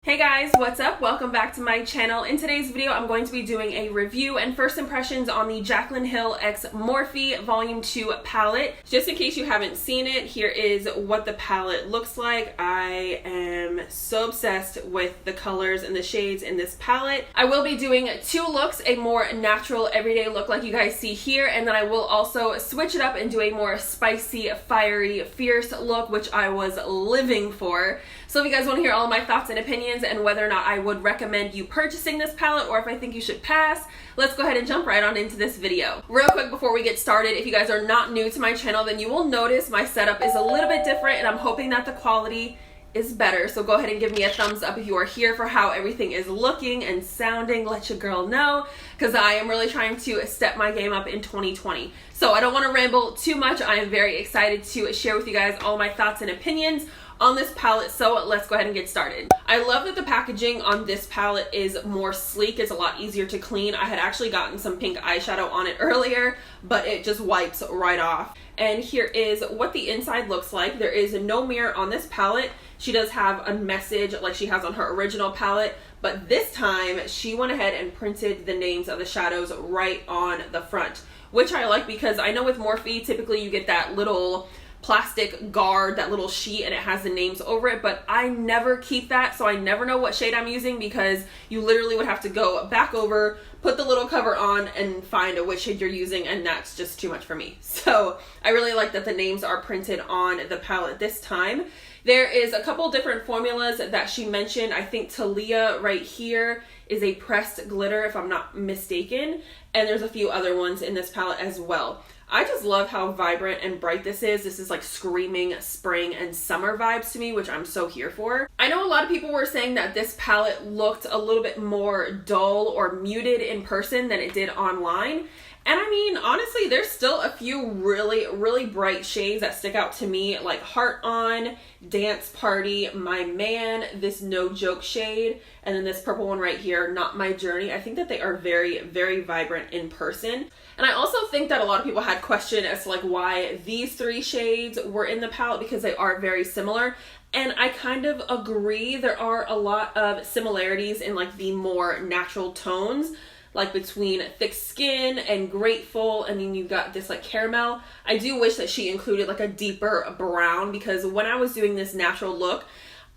Hey guys, what's up? Welcome back to my channel. In today's video, I'm going to be doing a review and first impressions on the JACLYN Hill X Morphe Volume 2 palette. Just in case you haven't seen it, here is what the palette looks like. I am so obsessed with the colors and the shades in this palette. I will be doing two looks, a more natural everyday look like you guys see here, and then I will also switch it up and do a more spicy, fiery, fierce look, which I was living for. So if you guys want to hear all of my thoughts and opinions and whether or not I would recommend you purchasing this palette or if I think you should pass, let's go ahead and jump right on into this video. Real quick before we get started, if you guys are not new to my channel, then you will notice my setup is a little bit different and I'm hoping that the quality is better. So go ahead and give me a thumbs up if you are here for how everything is looking and sounding. Let your girl know, because I am really trying to step my game up in 2020. So I don't want to ramble too much. I am very excited to share with you guys all my thoughts and opinions on this palette, so let's go ahead and get started. I love that the packaging on this palette is more sleek. It's a lot easier to clean. I had actually gotten some pink eyeshadow on it earlier, but it just wipes right off. And here is what the inside looks like. There is no mirror on this palette. She does have a message like she has on her original palette, but this time she went ahead and printed the names of the shadows right on the front, which I like because I know with Morphe, typically you get that little plastic guard, that little sheet, and it has the names over it, but I never keep that, so I never know what shade I'm using because you literally would have to go back over, put the little cover on, and find which shade you're using, and that's just too much for me. So I really like that the names are printed on the palette this time. There is a couple different formulas that she mentioned. I think Talia right here is a pressed glitter, if I'm not mistaken, and there's a few other ones in this palette as well. I just love how vibrant and bright this is. This is like screaming spring and summer vibes to me, which I'm so here for. I know a lot of people were saying that this palette looked a little bit more dull or muted in person than it did online. And I mean, honestly, there's still a few really bright shades that stick out to me, like Heart On, Dance Party, My Man, this No Joke shade, and then this purple one right here, Not My Journey. I think that they are very vibrant in person. And I also think that a lot of people had question as to like why these three shades were in the palette, because they are very similar. And I kind of agree. There are a lot of similarities in like the more natural tones, like between Thick Skin and Grateful, and then you've got this like caramel. I do wish that she included like a deeper brown, because when I was doing this natural look,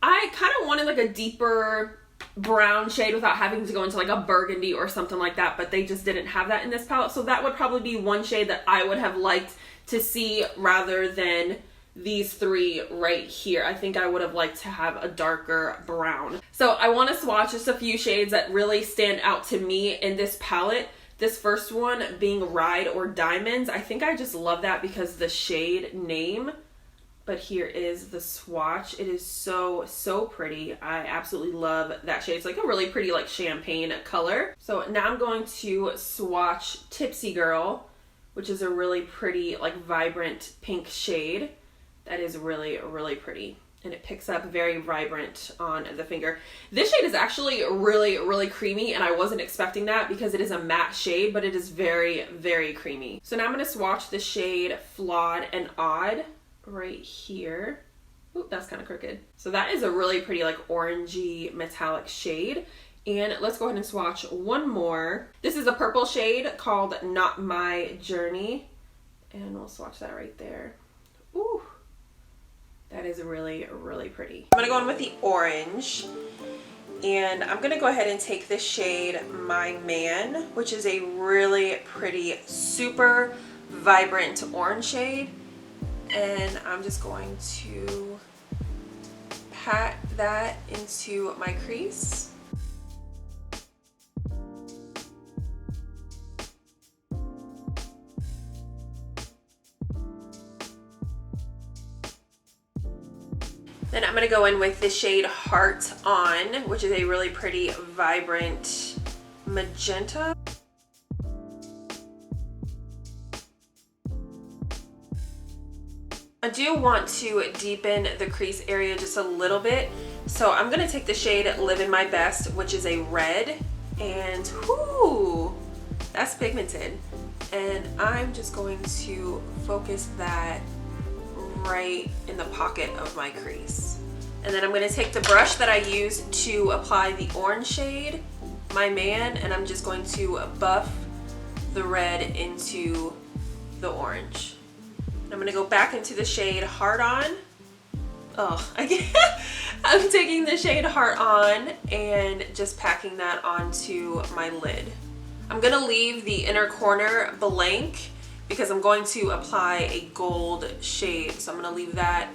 I kind of wanted like a deeper brown shade without having to go into like a burgundy or something like that, but they just didn't have that in this palette. So that would probably be one shade that I would have liked to see rather than these three right here. I think I would have liked to have a darker brown. So I want to swatch just a few shades that really stand out to me in this palette. This first one being Ride or Diamonds. I think I just love that because the shade name. But here is the swatch. It is so pretty. I absolutely love that shade. It's like a really pretty like champagne color. So now I'm going to swatch Tipsy Girl, which is a really pretty like vibrant pink shade. That is really pretty, and it picks up very vibrant on the finger. This shade is actually really creamy, and I wasn't expecting that because it is a matte shade, but it is very creamy. So now I'm going to swatch the shade Flawed and Odd right here. Oop, that's kind of crooked. So that is a really pretty like orangey metallic shade. And let's go ahead and swatch one more. This is a purple shade called Not My Journey, and we'll swatch that right there. Ooh. That is really pretty. I'm gonna go in with the orange, and I'm gonna go ahead and take this shade My Man, which is a really pretty, super vibrant orange shade. And I'm just going to pat that into my crease. Then I'm going to go in with the shade Heart On, which is a really pretty, vibrant magenta. I do want to deepen the crease area just a little bit. So I'm going to take the shade Living My Best, which is a red, and whoo, that's pigmented. And I'm just going to focus that right in the pocket of my crease. And then I'm going to take the brush that I used to apply the orange shade, My Man, and I'm just going to buff the red into the orange. I'm going to go back into the shade Heart On. Oh, I can't. I'm taking the shade Heart On and just packing that onto my lid. I'm going to leave the inner corner blank because I'm going to apply a gold shade. So I'm going to leave that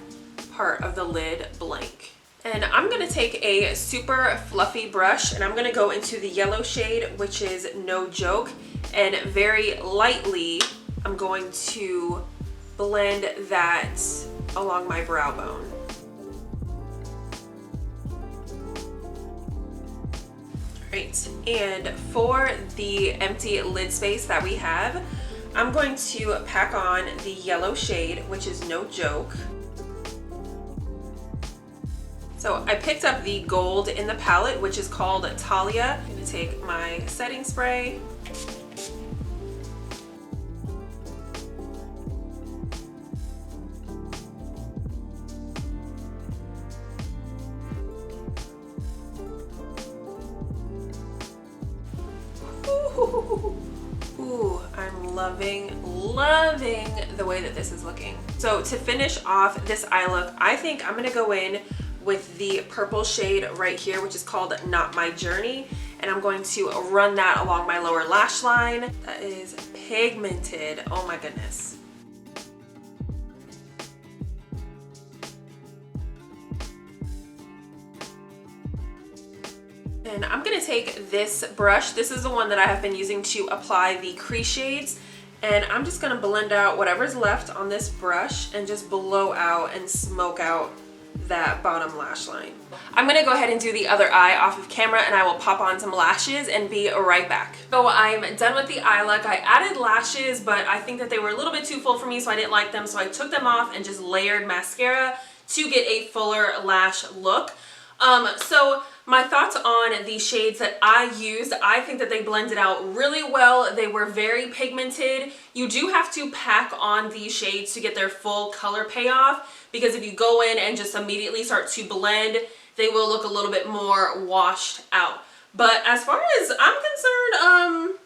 part of the lid blank. And I'm going to take a super fluffy brush and I'm going to go into the yellow shade, which is No Joke, and very lightly I'm going to blend that along my brow bone. Right, and for the empty lid space that we have, I'm going to pack on the yellow shade, which is No Joke. So I picked up the gold in the palette, which is called Talia. I'm going to take my setting spray. Ooh, I'm loving the way that this is looking. So to finish off this eye look, I think I'm gonna go in with the purple shade right here, which is called Not My Journey. And I'm going to run that along my lower lash line. That is pigmented, oh my goodness. And I'm gonna take this brush. This is the one that I have been using to apply the crease shades. And I'm just gonna blend out whatever's left on this brush and just blow out and smoke out that bottom lash line. I'm gonna go ahead and do the other eye off of camera and I will pop on some lashes and be right back. So I'm done with the eye look. I added lashes, but I think that they were a little bit too full for me, so I didn't like them. So I took them off and just layered mascara to get a fuller lash look. So my thoughts on the shades that I used, I think that they blended out really well. They were very pigmented. You do have to pack on these shades to get their full color payoff, because if you go in and just immediately start to blend, they will look a little bit more washed out. But as far as I'm concerned,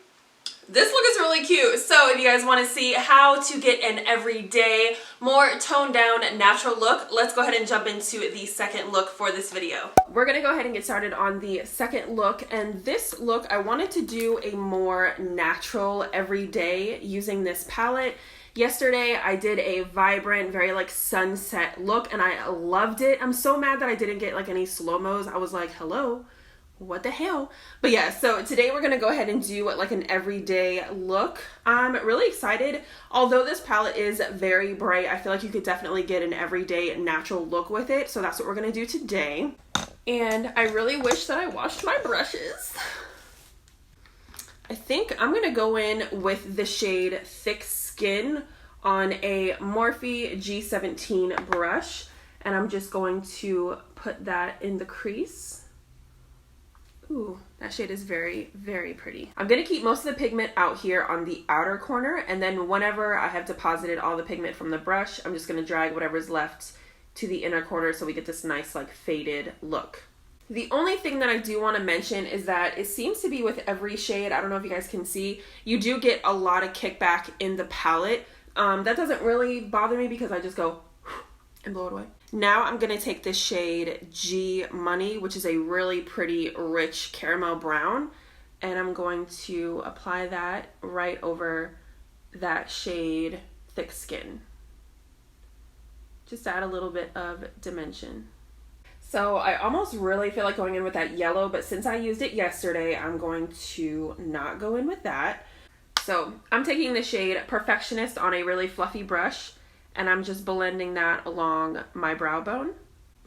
this look is really cute. So if you guys want to see how to get an everyday, more toned down, natural look, let's go ahead and jump into the second look for this video. We're going to go ahead and get started on the second look. And this look, I wanted to do a more natural everyday using this palette. Yesterday, I did a vibrant, very like sunset look and I loved it. I'm so mad that I didn't get like any slow-mos. I was like, hello? What the hell? But yeah, so today we're gonna go ahead and do like an everyday look. I'm really excited. Although this palette is very bright, I feel like you could definitely get an everyday natural look with it. So that's what we're gonna do today. And I really wish that I washed my brushes. I think I'm gonna go in with the shade Thick Skin on a Morphe G17 brush. And I'm just going to put that in the crease. Ooh, that shade is very, very pretty. I'm gonna keep most of the pigment out here on the outer corner, and then whenever I have deposited all the pigment from the brush, I'm just gonna drag whatever's left to the inner corner so we get this nice like faded look. The only thing that I do want to mention is that it seems to be with every shade, I don't know if you guys can see, you do get a lot of kickback in the palette. That doesn't really bother me because I just go and blow it away. Now I'm going to take the shade G Money, which is a really pretty rich caramel brown, and I'm going to apply that right over that shade Thick Skin. Just add a little bit of dimension. So I almost really feel like going in with that yellow, but since I used it yesterday, I'm going to not go in with that. So I'm taking the shade Perfectionist on a really fluffy brush, and I'm just blending that along my brow bone.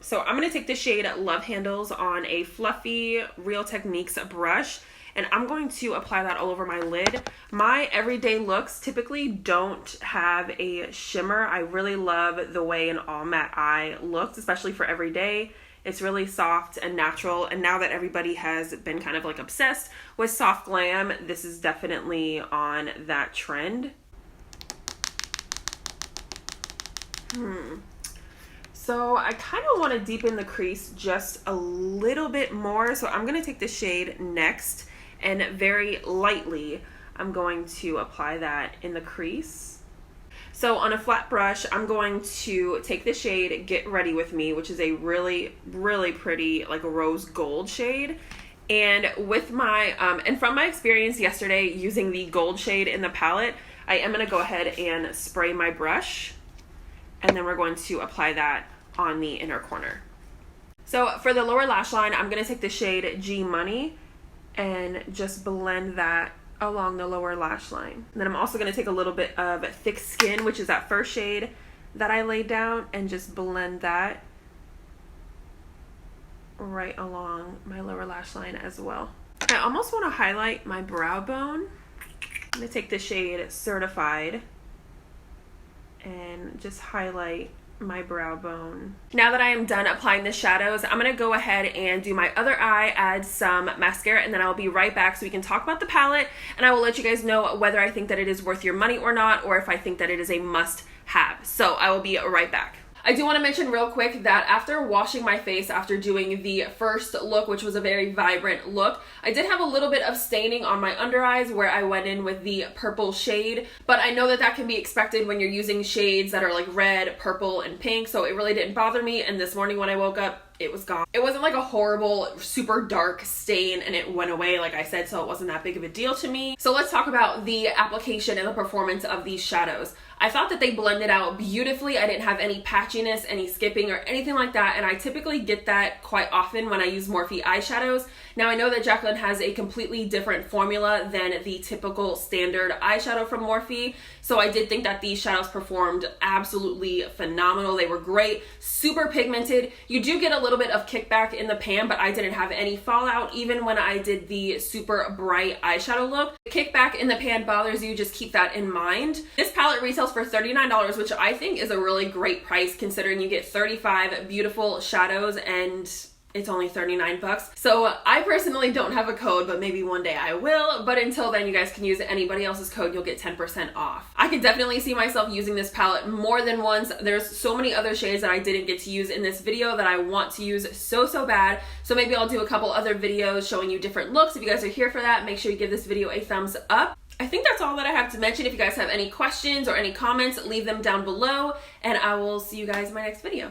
So I'm gonna take the shade Love Handles on a fluffy Real Techniques brush, and I'm going to apply that all over my lid. My everyday looks typically don't have a shimmer. I really love the way an all matte eye looks, especially for everyday. It's really soft and natural, and now that everybody has been kind of like obsessed with soft glam, this is definitely on that trend. So I kind of want to deepen the crease just a little bit more. So I'm going to take the shade Next, and very lightly I'm going to apply that in the crease. So on a flat brush, I'm going to take the shade Get Ready With Me, which is a really, really pretty, like a rose gold shade. And with my, and from my experience yesterday using the gold shade in the palette, I am going to go ahead and spray my brush, and then we're going to apply that on the inner corner. So for the lower lash line, I'm going to take the shade G Money and just blend that along the lower lash line. And then I'm also going to take a little bit of Thick Skin, which is that first shade that I laid down, and just blend that right along my lower lash line as well. I almost want to highlight my brow bone. I'm going to take the shade Certified and just highlight my brow bone. Now that I am done applying the shadows, I'm going to go ahead and do my other eye, add some mascara, and then I'll be right back so we can talk about the palette, and I will let you guys know whether I think that it is worth your money or not, or if I think that it is a must-have. So I will be right back. I do want to mention real quick that after washing my face after doing the first look, which was a very vibrant look, I did have a little bit of staining on my under eyes where I went in with the purple shade, but I know that that can be expected when you're using shades that are like red, purple, and pink, so it really didn't bother me, and this morning when I woke up, it was gone. It wasn't like a horrible, super dark stain, and it went away, like I said, so it wasn't that big of a deal to me. So let's talk about the application and the performance of these shadows. I thought that they blended out beautifully. I didn't have any patchiness, any skipping, or anything like that, and I typically get that quite often when I use Morphe eyeshadows. Now I know that JACLYN has a completely different formula than the typical standard eyeshadow from Morphe, so I did think that these shadows performed absolutely phenomenal. They were great, super pigmented. You do get a little bit of kickback in the pan, but I didn't have any fallout even when I did the super bright eyeshadow look. The kickback in the pan bothers you, just keep that in mind. This palette retails for $39, which I think is a really great price considering you get 35 beautiful shadows and it's only 39 bucks. So I personally don't have a code, but maybe one day I will. But until then, you guys can use anybody else's code. You'll get 10% off. I could definitely see myself using this palette more than once. There's so many other shades that I didn't get to use in this video that I want to use so bad. So maybe I'll do a couple other videos showing you different looks. If you guys are here for that, make sure you give this video a thumbs up. I think that's all that I have to mention. If you guys have any questions or any comments, leave them down below, and I will see you guys in my next video.